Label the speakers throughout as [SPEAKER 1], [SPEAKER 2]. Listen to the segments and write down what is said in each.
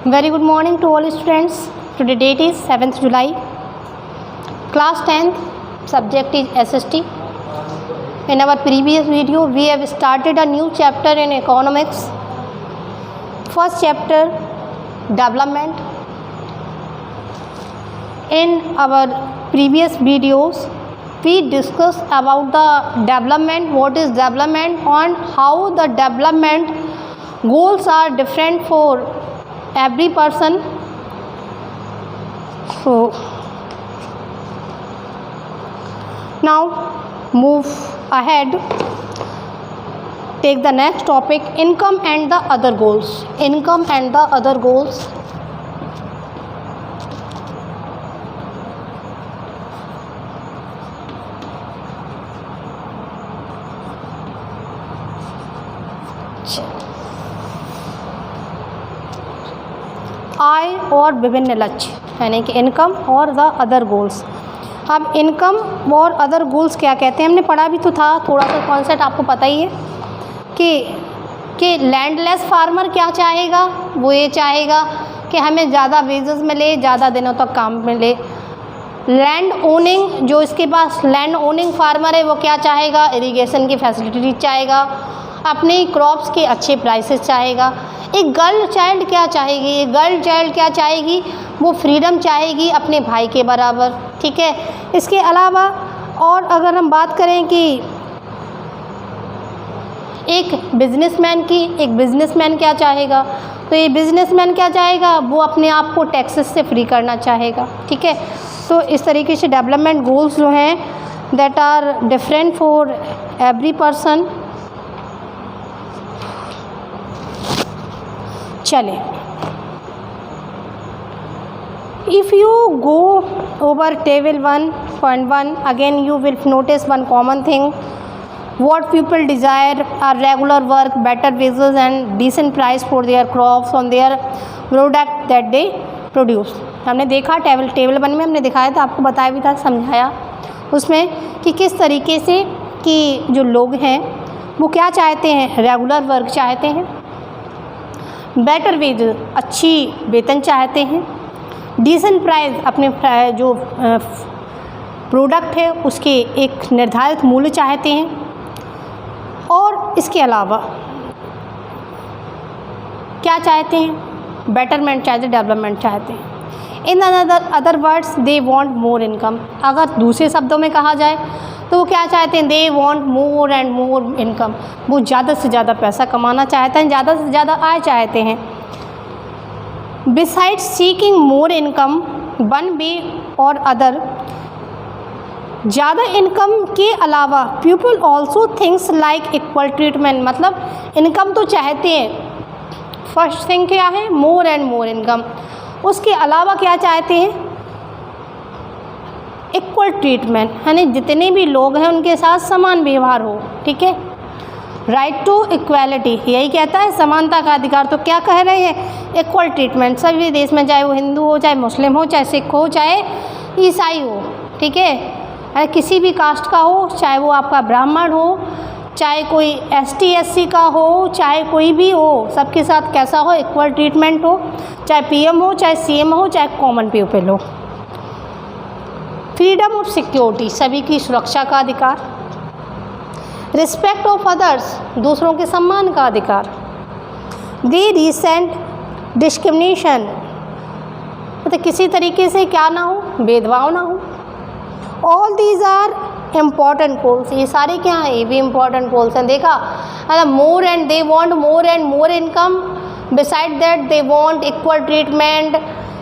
[SPEAKER 1] Very good morning to all students. Today date is 7th July. Class 10th. Subject is SST. In our previous video, we have started a new chapter in economics. First chapter, development. In our previous videos, we discussed about the development, what is development, and how the development goals are different for every person. So now move ahead, take the next topic, income and the other goals. Income and the other goals. आय और विभिन्न लक्ष्य, यानी कि income और the other goals. अब income और other goals क्या कहते हैं, हमने पढ़ा भी तो था, थोड़ा सा कॉन्सेप्ट आपको पता ही है कि लैंडलेस फार्मर क्या चाहेगा, वो ये चाहेगा कि हमें ज़्यादा वेजेस मिले, ज़्यादा दिनों तक काम मिले। लैंड ओनिंग, जो इसके पास लैंड ओनिंग फार्मर है, वो क्या चाहेगा, इरिगेशन की फैसिलिटी चाहेगा, अपने क्रॉप्स के अच्छे प्राइसेस चाहेगा। एक गर्ल चाइल्ड क्या चाहेगी, एक गर्ल चाइल्ड क्या चाहेगी, वो फ्रीडम चाहेगी अपने भाई के बराबर। ठीक है, इसके अलावा और अगर हम बात करें कि एक बिजनेसमैन क्या चाहेगा, तो ये बिजनेसमैन क्या चाहेगा, वो अपने आप को टैक्सेस से फ्री करना चाहेगा। ठीक है, तो इस तरीके से डेवलपमेंट गोल्स जो हैं that are different for every person. चले, if you go over table 1.1, again you will notice one common thing. What people desire are regular work, better wages and decent price for their crops on their product that they produce. हमने देखा table 1 में हमने दिखाया था, आपको बताया भी था, समझाया उसमें कि किस तरीके से कि जो लोग हैं वो क्या चाहते हैं, रेगुलर वर्क चाहते हैं, बेटर वेज अच्छी वेतन चाहते हैं, डिसेंट प्राइस अपने जो प्रोडक्ट है उसके एक निर्धारित मूल्य चाहते हैं, और इसके अलावा क्या चाहते हैं, बेटरमेंट चाहते, डेवलपमेंट चाहते हैं। In other words they want more income. अगर दूसरे शब्दों में कहा जाए तो वो क्या चाहते हैं, दे want more and more income. वो ज़्यादा से ज़्यादा पैसा कमाना चाहते हैं, ज़्यादा से ज़्यादा आय चाहते हैं। Beside seeking more income, one way और अदर, ज़्यादा इनकम के अलावा people also things like equal treatment. मतलब इनकम तो चाहते हैं, फर्स्ट थिंग क्या है, मोर एंड मोर इनकम, उसके अलावा क्या चाहते हैं, इक्वल ट्रीटमेंट, यानी जितने भी लोग हैं उनके साथ समान व्यवहार हो। ठीक है, राइट टू इक्वालिटी, यही कहता है समानता का अधिकार। तो क्या कह रहे हैं, इक्वल ट्रीटमेंट सभी देश में, चाहे वो हिंदू हो, चाहे मुस्लिम हो, चाहे सिख हो, चाहे ईसाई हो। ठीक है, अरे किसी भी कास्ट का हो, चाहे वो आपका ब्राह्मण हो, चाहे कोई ST SC का हो, चाहे कोई भी हो, सबके साथ कैसा हो, इक्वल ट्रीटमेंट हो, चाहे PM हो, चाहे CM हो, चाहे कॉमन पीपल हो। फ्रीडम ऑफ सिक्योरिटी, सभी की सुरक्षा का अधिकार। रिस्पेक्ट ऑफ अदर्स, दूसरों के सम्मान का अधिकार। दी रिसेंट डिस्क्रिमिनेशन, मतलब किसी तरीके से क्या ना हो, भेदभाव ना हो। All these are important goals, ये सारे क्या हैं, ये भी इम्पॉर्टेंट गोल्स हैं। देखा, मतलब more and they want more and more income, beside that they want equal treatment,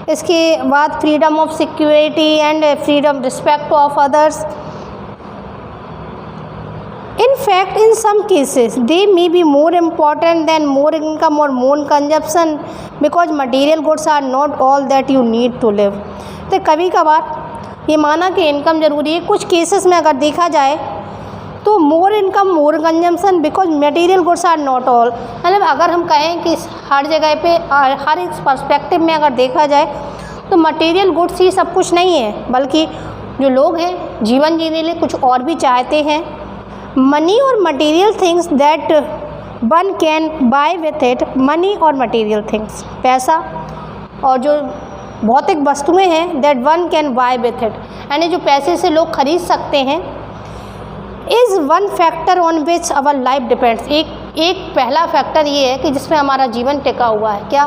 [SPEAKER 1] इसके बाद freedom of security and freedom respect of others. In fact in some cases they may be more important than more income और more consumption, because material goods are not all that you need to live. तो कभी कभार ये माना कि income ज़रूरी है, कुछ केसेस में अगर देखा जाए तो more income more consumption because material goods are not all. मतलब अगर हम कहें कि हर जगह पे हर एक पर्सपेक्टिव में अगर देखा जाए तो मटेरियल गुड्स ही सब कुछ नहीं है, बल्कि जो लोग हैं जीवन जीने लिए कुछ और भी चाहते हैं। मनी और material things that one can buy with it money और मटेरियल थिंग्स, पैसा और जो भौतिक वस्तुएं हैं, that one can buy with it, यानी जो पैसे से लोग खरीद सकते हैं, is one factor on which our life depends. एक पहला फैक्टर ये है कि जिसमें हमारा जीवन टिका हुआ है। क्या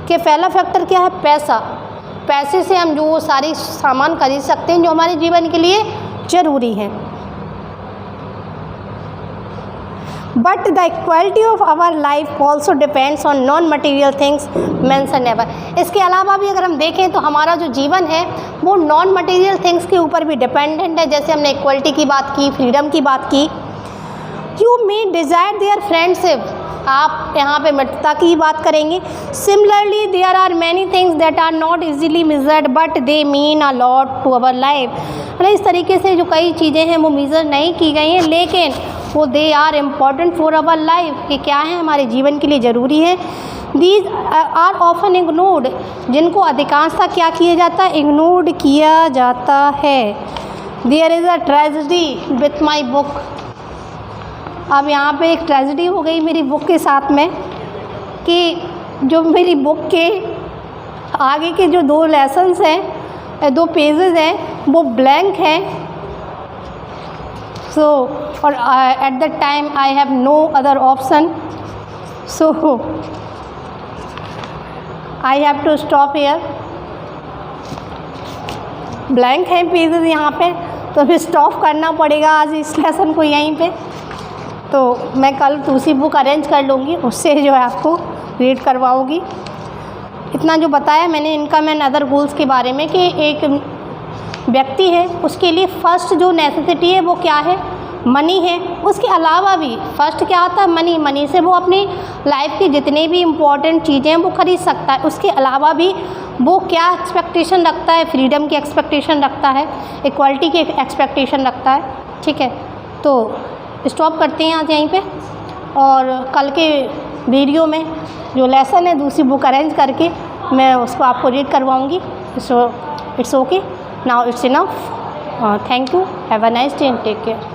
[SPEAKER 1] कि पहला फैक्टर क्या है? पैसा। पैसे से हम जो सारी सामान खरीद सकते हैं जो हमारे जीवन के लिए ज़रूरी हैं। But the equality of our life also depends on non material things mention ever. इसके अलावा भी अगर हम देखें तो हमारा जो जीवन है वो नॉन मटीरियल थिंग्स के ऊपर भी डिपेंडेंट है। जैसे हमने इक्वालिटी की बात की, फ्रीडम की बात की। You may desire their friendship, आप यहाँ पे मित्रता की बात करेंगे। Similarly there are many things that are not easily measured but they mean a lot to our life. इस तरीके से जो कई चीज़ें हैं वो मेज़र नहीं की गई हैं, लेकिन वो they are important for our life, कि क्या है हमारे जीवन के लिए ज़रूरी है। दीज आर ऑफन इग्नोर्ड, जिनको अधिकांशतः क्या किया जाता है? इग्नोर्ड किया जाता है। There is a tragedy with my book. अब यहाँ पे एक ट्रेजेडी हो गई मेरी बुक के साथ में, कि जो मेरी बुक के आगे के जो 2 लेसन्स हैं, 2 पेजेस हैं, वो ब्लैंक हैं। सो और at the time I have no other option, so I have to stop here. Blank हैं पेजेस यहाँ पे, तो फिर स्टॉप करना पड़ेगा आज इस लेसन को यहीं पे। तो मैं कल दूसरी बुक अरेंज कर लूँगी, उससे जो है आपको रीड करवाऊँगी। इतना जो बताया मैंने इनकम एंड अदर गोल्स के बारे में, कि एक व्यक्ति है उसके लिए फ़र्स्ट जो नेसेसिटी है वो क्या है? मनी है। उसके अलावा भी फ़र्स्ट क्या आता है? मनी। मनी से वो अपनी लाइफ की जितनी भी इम्पॉर्टेंट चीज़ें हैं वो ख़रीद सकता है। उसके अलावा भी वो क्या एक्सपेक्टेशन रखता है? फ्रीडम की एक्सपेक्टेशन रखता है, इक्वालिटी की एक्सपेक्टेशन रखता है। ठीक है, तो स्टॉप करते हैं आज यहीं पे, और कल के वीडियो में जो लेसन है दूसरी बुक अरेंज करके मैं उसको आपको रीड करवाऊँगी। So it's okay, now it's enough. Thank you, have a nice day and take care.